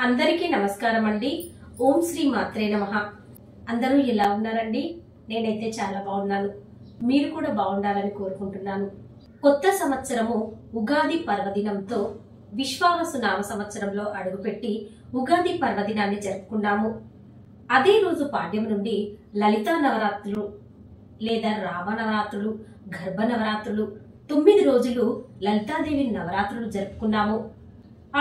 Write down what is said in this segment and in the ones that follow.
అందరికీ నమస్కారం అండి. ఓం శ్రీ మాత్రే నమః. అందరూ ఎలా ఉన్నారండి? నేనైతే చాలా బాగున్నాను. మీరు కూడా బాగుండాలని కోరుకుంటున్నాను. కొత్త సంవత్సరము ఉగాది పర్వదినంతో విశ్వావసు నామ సంవత్సరంలో అడుగుపెట్టి ఉగాది పర్వదినాన్ని జరుపుకున్నాము. అదే రోజు పాడ్యం నుండి లలితా నవరాత్రులు లేదా రామ నవరాత్రులు, గర్భ నవరాత్రులు 9 రోజులు లలితాదేవి నవరాత్రులు జరుపుకున్నాము.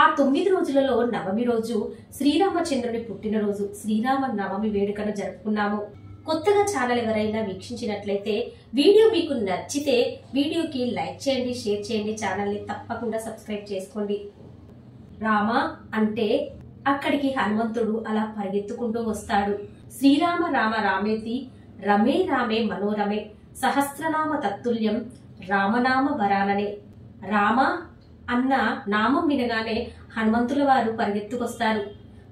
ఆ 9 రోజులలో నవమి రోజు శ్రీరామచంద్రుని పుట్టినరోజు శ్రీరామ నవమి వేడుకను జరుపుకున్నాము. కొత్తగా ఛానల్ ఎవరైనా వీక్షించినట్లయితే వీడియో మీకు నచ్చితే వీడియోకి లైక్ చేయండి, షేర్ చేయండి, ఛానల్ని తప్పకుండా సబ్స్క్రైబ్ చేసుకోండి. రామ అంటే అక్కడికి హనుమంతుడు అలా పరిగెత్తుకుంటూ వస్తాడు. శ్రీరామ రామ రామేతి రమే రామే మనోరమే సహస్రనామ తత్తుల్యం రామనామ వరాననే. రామ అన్న నామం వినగానే హనుమంతుల వారు పరిగెత్తుకొస్తారు.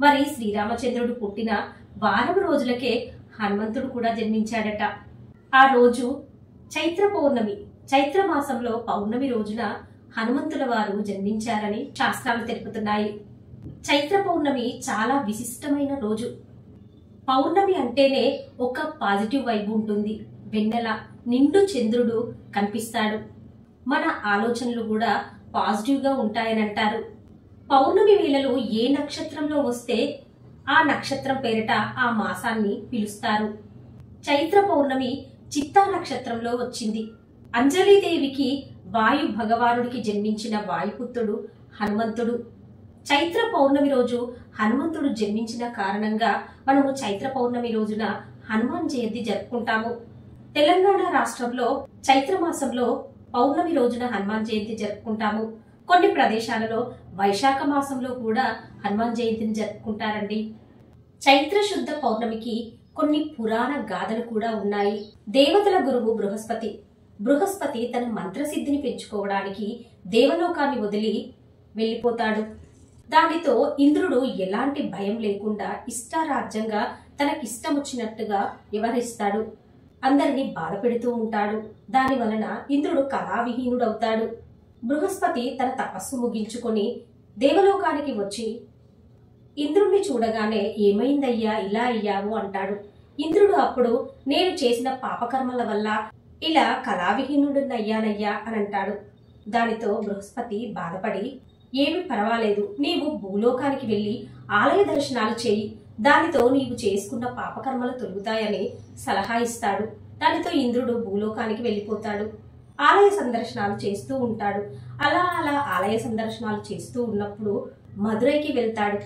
మరి శ్రీరామచంద్రుడు పుట్టిన వారం రోజులకే హనుమంతుడు కూడా జన్మించాడట. ఆ రోజు చైత్ర పౌర్ణమి, చైత్ర మాసంలో పౌర్ణమి రోజున హనుమంతుల వారు జన్మించారని శాస్త్రాలు తెలుపుతున్నాయి. చైత్ర పౌర్ణమి చాలా విశిష్టమైన రోజు. పౌర్ణమి అంటేనే ఒక పాజిటివ్ వైబ్ ఉంటుంది. వెన్నెల నిండు చంద్రుడు కనిపిస్తాడు. మన ఆలోచనలు కూడా పాజిటివ్ గా ఉంటాయని అంటారు. పౌర్ణమి వేళలో ఏ నక్షత్రంలో వస్తే ఆ నక్షత్రం పేరిట ఆ మాసాన్ని పిలుస్తారు. చైత్ర పౌర్ణమి చిత్తా నక్షత్రంలో వచ్చింది. అంజలీదేవికి వాయు భగవానుడికి జన్మించిన వాయుపుత్రుడు హనుమంతుడు. చైత్ర పౌర్ణమి రోజు హనుమంతుడు జన్మించిన కారణంగా మనము చైత్ర పౌర్ణమి రోజున హనుమాన్ జయంతి జరుపుకుంటాము. తెలంగాణ రాష్ట్రంలో చైత్ర మాసంలో పౌర్ణమి రోజున హనుమాన్ జయంతి జరుపుకుంటాము. కొన్ని ప్రదేశాలలో వైశాఖ మాసంలో కూడా హనుమాన్ జయంతిని జరుపుకుంటారండి. చైత్ర శుద్ధ పౌర్ణమికి కొన్ని పురాణ గాథలు కూడా ఉన్నాయి. దేవతల గురువు బృహస్పతి తన మంత్రసిద్ధిని పెంచుకోవడానికి దేవలోకాన్ని వదిలి వెళ్లిపోతాడు. దానితో ఇంద్రుడు ఎలాంటి భయం లేకుండా ఇష్టారాజ్యంగా తనకిష్టం వచ్చినట్టుగా వ్యవహరిస్తాడు. అందరినీ బాధ పెడుతూ ఉంటాడు. దాని వలన ఇంద్రుడు కళావిహీనుడవుతాడు. బృహస్పతి తన తపస్సు ముగించుకొని దేవలోకానికి వచ్చి ఇంద్రుణ్ణి చూడగానే ఏమైందయ్యా ఇలా అయ్యావు అంటాడు. ఇంద్రుడు అప్పుడు నేను చేసిన పాపకర్మల వల్ల ఇలా కళావిహీనుడినయ్యానయ్యా అని అంటాడు. దానితో బృహస్పతి బాధపడి ఏమి పర్వాలేదు, నీవు భూలోకానికి వెళ్లి ఆలయ దర్శనాలు చేయి, దానితో నీవు చేసుకున్న పాపకర్మలు తొలుగుతాయని సలహా ఇస్తాడు. దానితో ఇంద్రుడు భూలోకానికి వెళ్లిపోతాడు. ఆలయ సందర్శనాలు చేస్తూ ఉంటాడు. అలా ఆలయ సందర్శనాలు చేస్తూ ఉన్నప్పుడు మదురైకి వెళ్తాడు.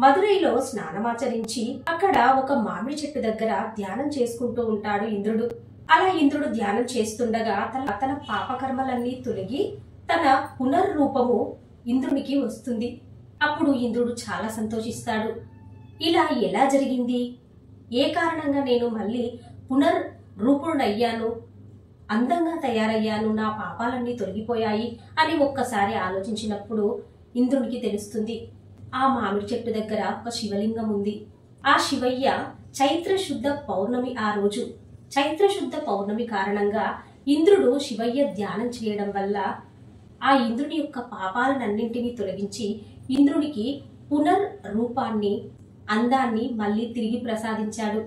మదురైలో స్నానమాచరించి అక్కడ ఒక మామిడి చెట్టు దగ్గర ధ్యానం చేసుకుంటూ ఉంటాడు ఇంద్రుడు. అలా ఇంద్రుడు ధ్యానం చేస్తుండగా తన పాపకర్మలన్నీ తొలగి తన పునర్రూపము ఇంద్రునికి వస్తుంది. అప్పుడు ఇంద్రుడు చాలా సంతోషిస్తాడు. ఇలా ఎలా జరిగింది, ఏ కారణంగా నేను మళ్ళీ పునర్రూపుడయ్యాను, అందంగా తయారయ్యాను, నా పాపాలన్నీ తొలగిపోయాయి అని ఒక్కసారి ఆలోచించినప్పుడు ఇంద్రునికి తెలుస్తుంది. ఆ మామిడి చెట్టు దగ్గర ఒక శివలింగం ఉంది. ఆ శివయ్య చైత్ర శుద్ధ పౌర్ణమి, ఆ రోజు చైత్ర శుద్ధ పౌర్ణమి కారణంగా ఇంద్రుడు శివయ్య ధ్యానం చేయడం వల్ల ఆ ఇంద్రుని యొక్క పాపాలన్నింటినీ తొలగించి ఇంద్రునికి పునర్రూపాన్ని, అందాన్ని మళ్ళీ తిరిగి ప్రసాదించాడు.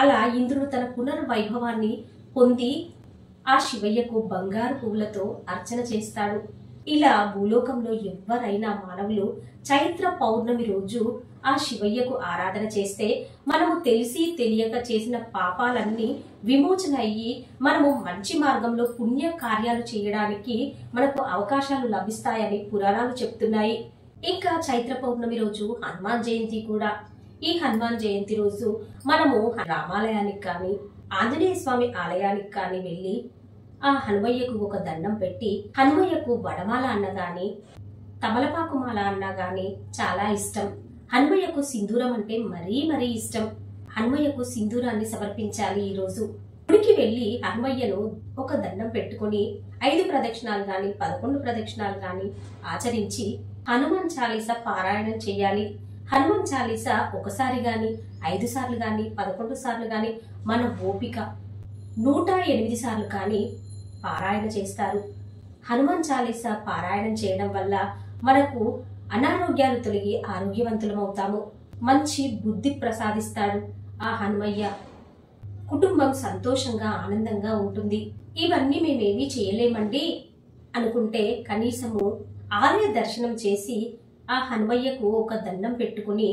అలా ఇంద్రుడు తన పునర్వైభవాన్ని పొంది ఆ శివయ్యకు బంగారు పువ్వులతో అర్చన చేస్తాడు. ఇలా భూలోకంలో ఎవరైనా మానవులు చైత్ర పౌర్ణమి రోజు ఆ శివయ్యకు ఆరాధన చేస్తే మనము తెలిసి తెలియక చేసిన పాపాలన్నీ విమోచన అయ్యి మనము మంచి మార్గంలో పుణ్య కార్యాలు చేయడానికి మనకు అవకాశాలు లభిస్తాయని పురాణాలు చెప్తున్నాయి. ఇంకా చైత్ర పౌర్ణమి రోజు హనుమాన్ జయంతి కూడా. ఈ హనుమాన్ జయంతి రోజు మనము రామాలయానికి కానీ ఆంజనేయ స్వామి ఆలయానికి కానీ వెళ్లి ఆ హనుమయ్యకు ఒక దండం పెట్టి హనుమయ్యకు వడమాల అన్న గాని తమలపాకు మాల అన్నా గాని చాలా ఇష్టం. హనుమయ్యకు సింధూరం అంటే మరీ ఇష్టం. హనుమయ్యకు సింధూరాన్ని సమర్పించాలి. ఈ రోజు గుడికి వెళ్లి హనుమయ్యను ఒక దండం పెట్టుకుని 5 ప్రదక్షిణాలు గాని 11 ప్రదక్షిణాలు గాని ఆచరించి హనుమాన్ చాలీసా పారాయణం చేయాలి. హనుమాన్ చాలీసా ఒకసారి గాని 5 సార్లు గాని 11 సార్లు గాని మన ఓపిక 108 సార్లు కానీ పారాయణ చేస్తారు. హనుమాన్ చాలీసా పారాయణం చేయడం వల్ల మనకు అనారోగ్యాలు తొలగి ఆరోగ్యవంతులమవుతాము. మంచి బుద్ధి ప్రసాదిస్తాడు ఆ హనుమయ్య. కుటుంబం సంతోషంగా ఆనందంగా ఉంటుంది. ఇవన్నీ మేమేమీ చేయలేమండి అనుకుంటే కనీసము ఆలయ దర్శనం చేసి ఆ హనుమయ్యకు ఒక దండం పెట్టుకుని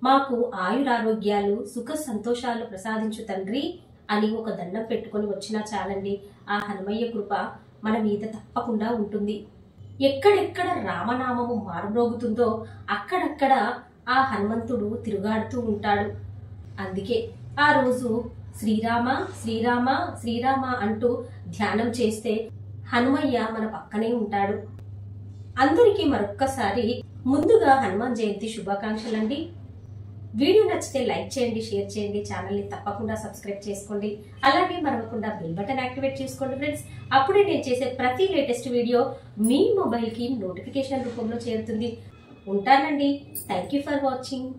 మాకు ఆయురారోగ్యాలు సుఖ సంతోషాలు ప్రసాదించు తండ్రి అని ఒక దండం పెట్టుకుని వచ్చినా చాలండి. ఆ హనుమయ్య కృప మన మీద తప్పకుండా ఉంటుంది. ఎక్కడెక్కడ రామనామము మారుమ్రోగుతుందో అక్కడక్కడ ఆ హనుమంతుడు తిరుగాడుతూ ఉంటాడు. అందుకే ఆ రోజు శ్రీరామ శ్రీరామ శ్రీరామ అంటూ ధ్యానం చేస్తే హనుమయ్య మన పక్కనే ఉంటాడు. అందరికీ మరొక్కసారి ముందుగా హనుమాన్ జయంతి శుభాకాంక్షలండి. వీడియో నచ్చితే లైక్ చేయండి, షేర్ చేయండి, ఛానల్ని తప్పకుండా సబ్స్క్రైబ్ చేసుకోండి. అలాగే మరవకుండా బెల్ బటన్ యాక్టివేట్ చేసుకోండి ఫ్రెండ్స్. అప్పుడే నేను చేసే ప్రతి లేటెస్ట్ వీడియో మీ మొబైల్కి నోటిఫికేషన్ రూపంలో చేరుతుంది. ఉంటానండి. Thank you for watching.